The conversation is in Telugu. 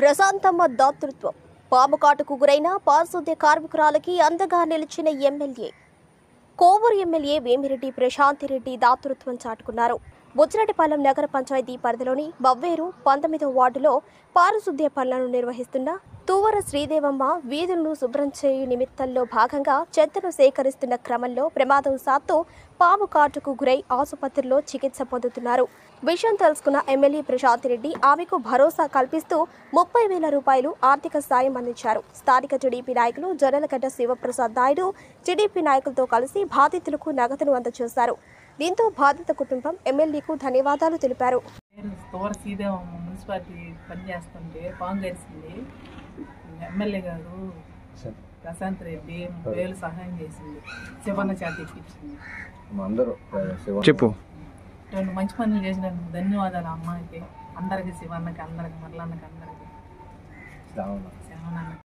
ప్రశాంతమ్మ దాతృత్వం. పాము కాటుకు గురైన పారిశుద్ధ్య కార్మికురాలకి అండగా నిలిచిన ఎమ్మెల్యే. కోవూరు ఎమ్మెల్యే వేమిరెడ్డి ప్రశాంతిరెడ్డి దాతృత్వం చాటుకున్నారు. బుచ్చిరెడ్డిపాలెం నగర పంచాయతీ పరిధిలోని బవ్వేరు 19వ వార్డులో పారిశుద్ధ్య పనులను నిర్వహిస్తున్న తువ్వర శ్రీదేవమ్మ వీధులను శుభ్రం చేయు నిమిత్తంలో భాగంగా చెత్తను సేకరిస్తున్న క్రమంలో ప్రమాదవశాత్తు పాము కాటుకు గురై ఆసుపత్రిలో చికిత్స పొందుతున్నారు. విషయం తెలుసుకున్న ఎమ్మెల్యే ప్రశాంతిరెడ్డి ఆమెకు భరోసా కల్పిస్తూ 30,000 రూపాయలు ఆర్థిక సాయం అందించారు. స్థానిక టీడీపీ నాయకులు జొన్నలగడ్డ శివప్రసాద్ నాయుడు టీడీపీ నాయకులతో కలిసి బాధితులకు నగదును అందజేశారు. దీంతో బాధిత కుటుంబం ఎమ్మెల్యేకు ధన్యవాదాలు తెలిపారు. తువ్వర శ్రీదేవమ్మ మున్సిపాలిటీ పనిచేస్తుంటే పాము గడిచింది. ఎమ్మెల్యే గారు ప్రశాంత్ రెడ్డి 30,000 సహాయం చేసింది. శివన్న చేత ఇప్పించింది. చెప్పు. రెండు మంచి పనులు చేసినందుకు ధన్యవాదాలు అమ్మాయికి, అందరికి, శివన్నకి, అందరికి, మరలన్నకి, అందరికి, శివన్న